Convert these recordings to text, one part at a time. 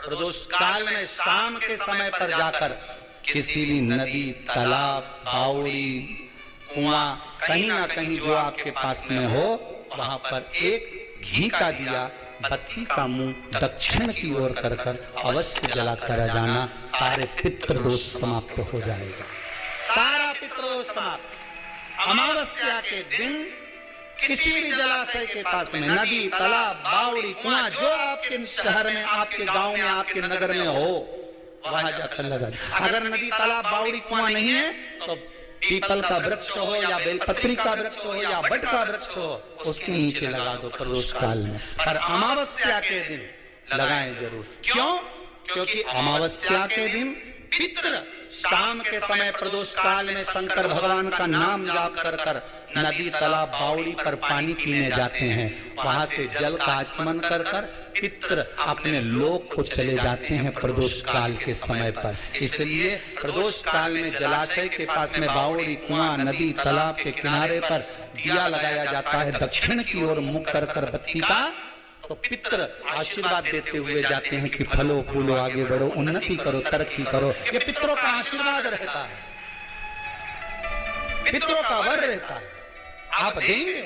प्रदोष काल में शाम के समय पर जाकर किसी भी नदी, तालाब, बावड़ी, कुआं, कहीं ना कहीं जो आपके पास में हो, वहां पर एक घी का दिया, बत्ती का मुंह दक्षिण की ओर कर अवश्य जला कर जाना। सारे पितृदोष समाप्त हो जाएगा, सारा पितृदोष समाप्त। अमावस्या के दिन किसी भी जलाशय के पास में, नदी, तालाब, बावड़ी, कुआं, जो आपके शहर में, आपके गांव में, आपके नगर में हो, वहां जाकर लगा। अगर नदी, तालाब, बावड़ी, कुआं नहीं है तो पीपल का वृक्ष हो या बेलपत्री का वृक्ष हो या बट का वृक्ष हो, उसके नीचे लगा दो प्रदोष काल में। पर अमावस्या के दिन लगाएं जरूर। क्यों? क्योंकि अमावस्या के दिन पितृ शाम के समय प्रदोष काल में शंकर भगवान का नाम जाप कर नदी, तालाब, बावड़ी पर पानी पीने जाते हैं। वहां से जल का आचमन कर पितृ अपने लोक को चले जाते हैं प्रदोष काल के समय पर। इसलिए प्रदोष काल में जलाशय के पास में, बावड़ी, कुआं, नदी, तालाब के किनारे पर दिया लगाया जाता है दक्षिण की ओर मुख कर बत्ती का। तो पितृ आशीर्वाद देते हुए जाते हैं कि फलो फूलो, आगे बढ़ो, उन्नति करो, तरक्की करो। ये पितरों का आशीर्वाद रहता है, पितरों का वर रहता है। आप देंगे?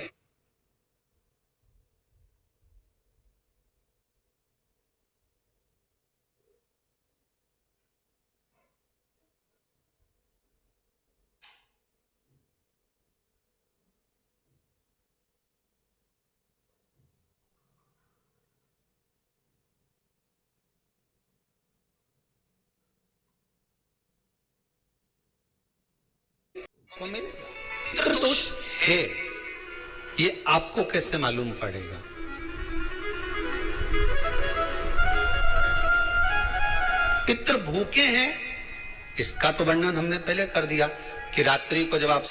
तो मिलेगा। पितृदोष है, ये आपको कैसे मालूम पड़ेगा? पितृ भूखे हैं, इसका तो वर्णन हमने पहले कर दिया कि रात्रि को जब आप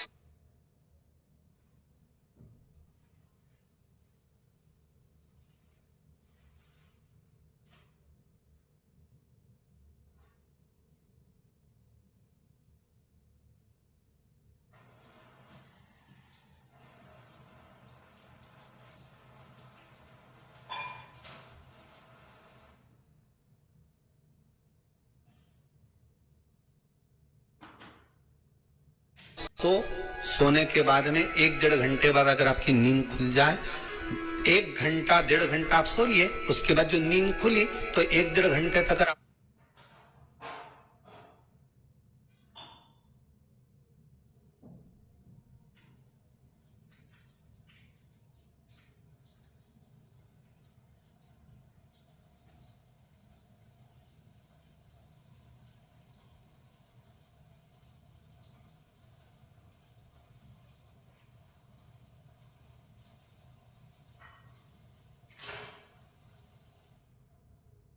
तो सोने के बाद में 1-1.5 घंटे बाद अगर आपकी नींद खुल जाए, 1 घंटा 1.5 घंटा आप सोइए, उसके बाद जो नींद खुली तो 1-1.5 घंटे तक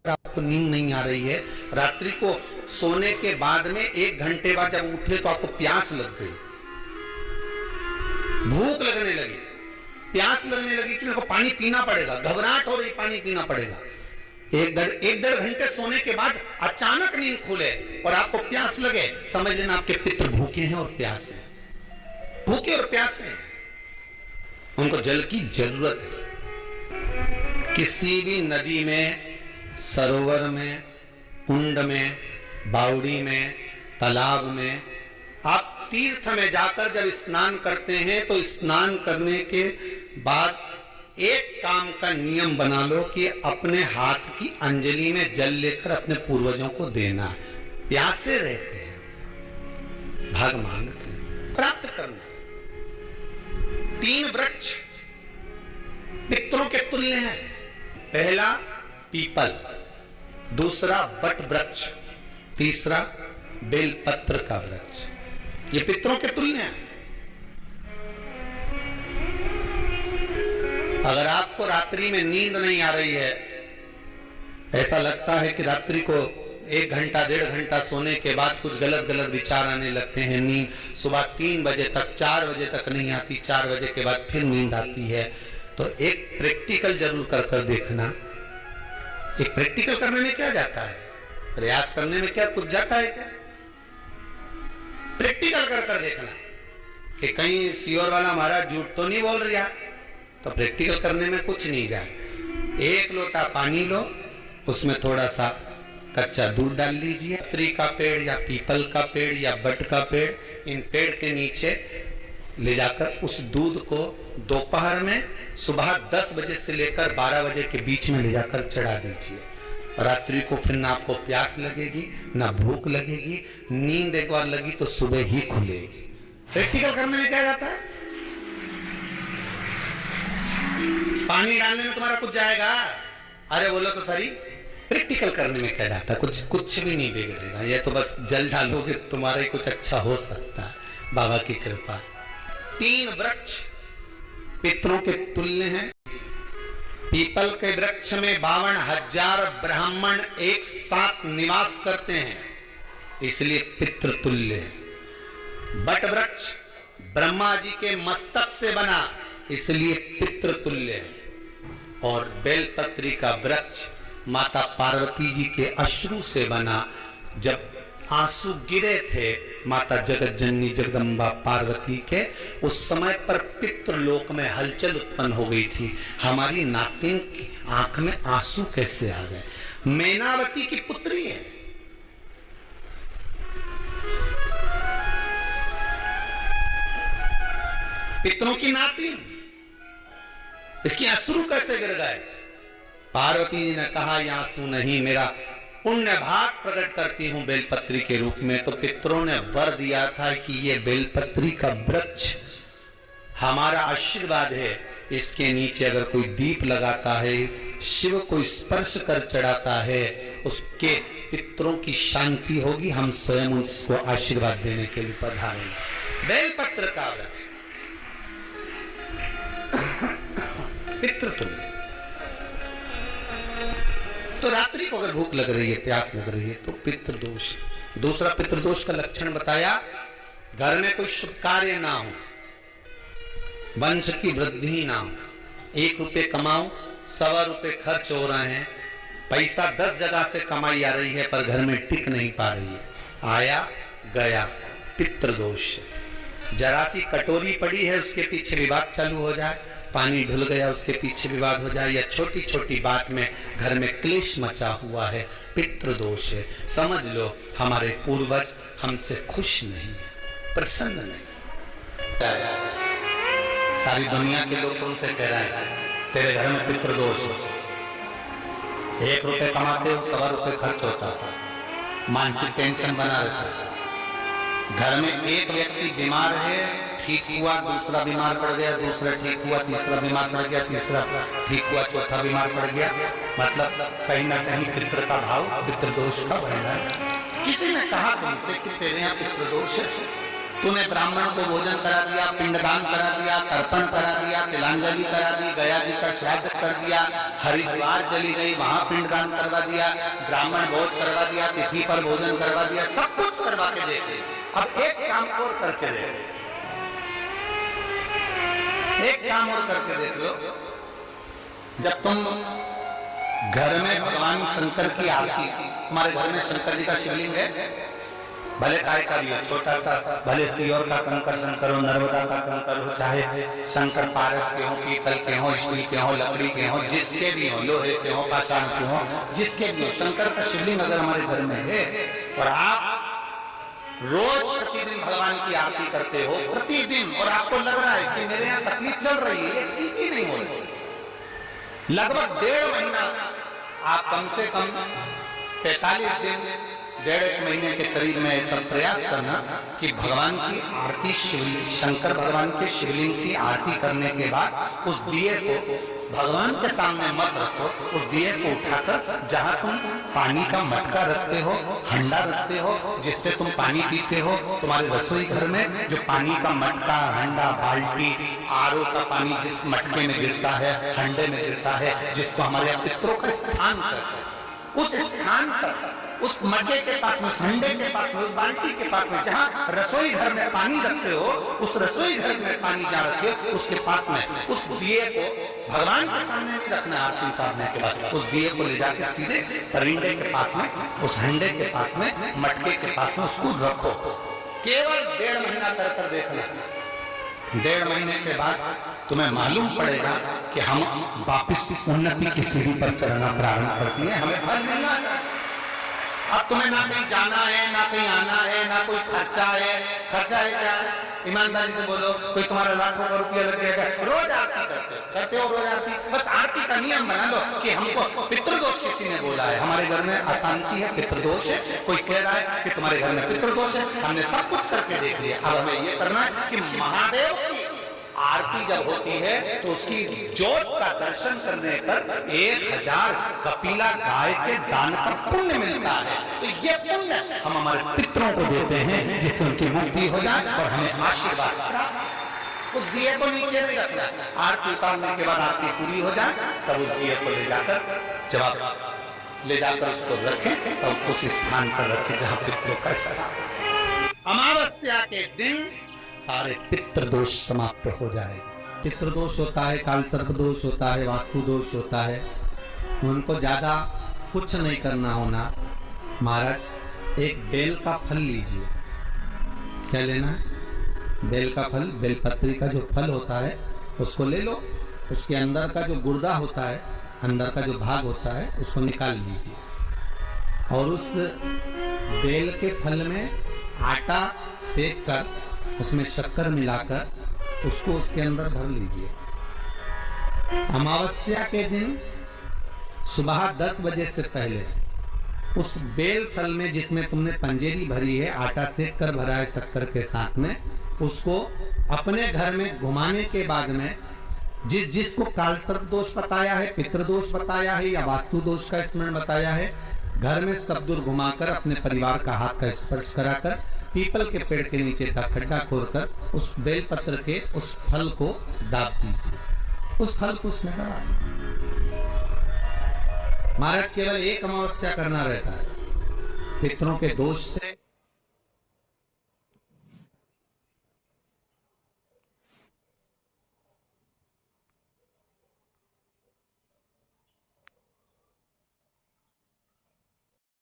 आपको नींद नहीं आ रही है, रात्रि को सोने के बाद में 1 घंटे बाद जब उठे तो आपको प्यास लग गई, भूख लगने लगी, प्यास लगने लगी कि मेरे को पानी पीना पड़ेगा, घबराहट हो रही, पानी पीना पड़ेगा। 1-1.5 घंटे सोने के बाद अचानक नींद खुले और आपको प्यास लगे, समझ लेना आपके पितृ भूखे हैं और प्यास है, भूखे और प्यास है, उनको जल की जरूरत है। किसी भी नदी में, सरोवर में, कुंड में, बावड़ी में, तालाब में, आप तीर्थ में जाकर जब स्नान करते हैं तो स्नान करने के बाद एक काम का नियम बना लो कि अपने हाथ की अंजलि में जल लेकर अपने पूर्वजों को देना। प्यासे रहते हैं, भाग मांगते हैं, प्राप्त करना। 3 वृक्ष पितरों के तुल्य हैं। पहला पीपल, दूसरा बट वृक्ष, तीसरा बेलपत्र का वृक्ष, ये पितरों के तुल्य हैं। अगर आपको रात्रि में नींद नहीं आ रही है, ऐसा लगता है कि रात्रि को 1 घंटा 1.5 घंटा सोने के बाद कुछ गलत गलत विचार आने लगते हैं, नींद सुबह 3 बजे तक, 4 बजे तक नहीं आती, 4 बजे के बाद फिर नींद आती है, तो एक प्रैक्टिकल जरूर कर देखना। एक प्रैक्टिकल करने में क्या जाता है, प्रयास करने में क्या कुछ जाता है क्या? प्रैक्टिकल कर देखना कि कहीं सियोर वाला महाराज झूठ तो नहीं बोल रहा, तो प्रैक्टिकल करने में कुछ नहीं जाए। 1 लोटा पानी लो, उसमें थोड़ा सा कच्चा दूध डाल लीजिए, पत्री का पेड़ या पीपल का पेड़ या बट का पेड़, इन पेड़ के नीचे ले जाकर उस दूध को दोपहर में सुबह 10 बजे से लेकर 12 बजे के बीच में ले जाकर चढ़ा दीजिए। रात्रि को फिर ना आपको प्यास लगेगी ना भूख लगेगी, नींद एक बार लगी तो सुबह ही खुलेगी। प्रैक्टिकल करने में क्या जाता है? पानी डालने में तुम्हारा कुछ जाएगा? अरे बोलो तो सही, प्रैक्टिकल करने में क्या जाता है? कुछ भी नहीं बिगड़ेगा, ये तो बस जल डालोगे तुम्हारा ही कुछ अच्छा हो सकता है, बाबा की कृपा। 3 वृक्ष पितरों के तुल्य हैं। पीपल के वृक्ष में 52,000 ब्राह्मण एक साथ निवास करते हैं, इसलिए पितृ तुल्य है। बट वृक्ष ब्रह्मा जी के मस्तक से बना, इसलिए पितृ तुल्य है। और बेलपत्री का वृक्ष माता पार्वती जी के अश्रु से बना। जब आंसू गिरे थे माता जगत जननी जगदम्बा पार्वती के, उस समय पर पितृलोक में हलचल उत्पन्न हो गई थी। हमारी नातिन की आंख में आंसू कैसे आ गए? मैनावती की पुत्री है, पितरों की नातिन, इसकी अश्रु कैसे गिर गए? पार्वती जी ने कहा ये आंसू नहीं, मेरा पुण्य भाग प्रकट करती हूं बेलपत्री के रूप में। तो पितरों ने वर दिया था कि ये बेलपत्री का वृक्ष हमारा आशीर्वाद है, इसके नीचे अगर कोई दीप लगाता है, शिव को स्पर्श कर चढ़ाता है, उसके पितरों की शांति होगी। हम स्वयं उसको आशीर्वाद देने के लिए पधारेंगे। बेलपत्र का वृक्ष पितृतुल्य। तो रात्रि को अगर भूख लग रही है, प्यास लग रही है, तो पितृदोष। दूसरा पितृदोष का लक्षण बताया, घर में कोई शुभ कार्य ना हो, वंश की वृद्धि ना हो। 1 रुपये कमाओ, 1.25 रुपये खर्च हो रहे हैं, पैसा 10 जगह से कमाई आ रही है पर घर में टिक नहीं पा रही है, आया गया, पितृदोष। जरा सी कटोरी पड़ी है, उसके पीछे विवाद चालू हो जाए, पानी ढुल गया उसके पीछे विवाद हो जाए, या छोटी छोटी बात में घर में क्लेश मचा हुआ है, पितृदोष है। समझ लो हमारे पूर्वज हमसे खुश नहीं, प्रसन्न नहीं। सारी दुनिया के लोग तुमसे कह रहे हैं तेरे घर में पितृदोष है। 1 रुपये कमाते हो, 1.25 रुपये खर्च होता है, मानसिक टेंशन बना रहता है। घर में एक व्यक्ति बीमार है, ठीक हुआ, दूसरा बीमार पड़ गया, दूसरा ठीक हुआ, तीसरा बीमार पड़ गया, तीसरा ठीक हुआ, चौथा बीमार पड़ गया। मतलब कहीं ना कहीं पितृ का भाव, पितृदोष का बढ़ रहा है। किसी ने कहा तुमसे कि तेरे यहाँ पितृदोष है, तूने ब्राह्मण को भोजन करा दिया, पिंडदान करा दिया, तर्पण करा दिया, तिलांजलि करा दी, गया जी का श्राद्ध कर दिया, हरिद्वार चली गई, वहां पिंडदान करवा दिया, ब्राह्मण भोज करवा दिया, तिथि पर भोजन करवा दिया, सब कुछ करवा के देते। अब एक काम और करके दे, एक काम और करके देख लो। जब तुम घर में भगवान शंकर की आरती, तुम्हारे घर में शंकर जी का शिवलिंग है, भले काय का भी हो, छोटा सा, भले सियोर का कंकर शंकर हो, नर्मदा का कंकर हो, चाहे शंकर पारक के हो, पीतल के हो, स्टील के हो, लकड़ी के हो, जिसके भी हो, लोहे के हो, पाषाण के हो, जिसके भी हो, शंकर का शिवलिंग अगर हमारे घर में है और आप रोज प्रतिदिन भगवान की आरती करते हो, प्रतिदिन, और आपको लग रहा है कि मेरे यहाँ तकलीफ चल रही है, ठीक ही नहीं हो रही, लगभग 1.5 महीना आप कम से कम 45 दिन, 1.5 महीने के करीब में ऐसा प्रयास करना कि भगवान की आरती, शंकर भगवान के शिवलिंग की आरती करने के बाद उस दिए को भगवान के सामने मत रखो, उस दिए को उठाकर जहां तुम पानी का मटका रखते हो, हंडा रखते हो, जिससे तुम पानी पीते हो, तुम्हारे रसोई घर में जो पानी का मटका, हंडा, बाल्टी, आरओ का पानी जिस मटके में गिरता है, हंडे में गिरता है, जिसको हमारे पितरों का स्थान करते हैं, उस स्थान पर, उस मटके के पास में, हंडे के पास में, उस बाल्टी के पास में, जहाँ रसोई घर में पानी रखते हो, उस रसोई घर में पानी जहाँ रखते हो, उसके पास में उस दिए को भगवान के सामने नहीं रखना। आरती उतारने के बाद उस दिए को ले जाकर सीधे परिंडे के पास में, उस हंडे के पास में, मटके के पास में उसको रखो। केवल 1.5 महीना कर देखना। 1.5 महीने के बाद तुम्हें मालूम पड़ेगा कि हम वापिस उन्नति की सीढ़ी पर चढ़ना प्रारंभ करती है, हमें फल मिलना चाहिए। अब तुम्हें ना कहीं जाना है, ना कहीं आना है, ना कोई खर्चा है। खर्चा है क्या? ईमानदारी से बोलो, कोई तुम्हारा लाखों का रुपया लग जाएगा, रोज आरती करते हो रोज आरती। बस आरती का नियम बना लो कि हमको पितृदोष किसी ने बोला है, हमारे घर में अशांति है, पितृदोष है, कोई कह रहा है कि तुम्हारे घर में पितृदोष है, हमने सब कुछ करके देख लिया। अब हमें ये करना है कि महादेव की आरती जब होती है तो उसकी ज्योत का दर्शन करने पर 1000 कपिला गाय के दान का पुण्य मिलता है। तो ये पुण्य हम हमारे पितरों को देते हैं, जिससे उनकी मुक्ति हो जाए और हमें आशीर्वाद। उस दिए को नीचे नहीं रखना, आरती उतारने के बाद आरती पूरी हो जाए तब उस दिए को ले जाकर उसको रखें, तब उस स्थान पर रखें जहाँ पितरों का स्थान। अमावस्या के दिन सारे पितृदोष समाप्त हो जाए। पितृदोष होता है, काल सर्प दोष होता है, वास्तु दोष होता है, उनको ज्यादा कुछ नहीं करना होना। महाराज एक बेल का फल लीजिए। क्या लेना है? बेल का फल, बेलपत्री का जो फल होता है उसको ले लो। उसके अंदर का जो गुर्दा होता है, अंदर का जो भाग होता है, उसको निकाल लीजिए और उस बेल के फल में आटा सेक कर उसमें शक्कर मिलाकर उसको उसके अंदर भर लीजिए। अमावस्या के दिन सुबह 10 बजे से पहले उस बेल फल में, जिसमें तुमने पंजेरी भरी है, आटा सेक कर भरा है शक्कर के साथ में, उसको अपने घर में घुमाने के बाद में जिसको काल सर्प दोष बताया है, पितृदोष बताया है या वास्तु दोष का स्मरण बताया है, घर में सब दूर घुमाकर अपने परिवार का हाथ का स्पर्श कराकर पीपल के पेड़ के नीचे का खड्डा खोदकर उस बेलपत्र के उस फल को दाब दीजिए। उस फल को उसमें दबा दीजिए। महाराज केवल एक अमावस्या करना रहता है। पितरों के दोष से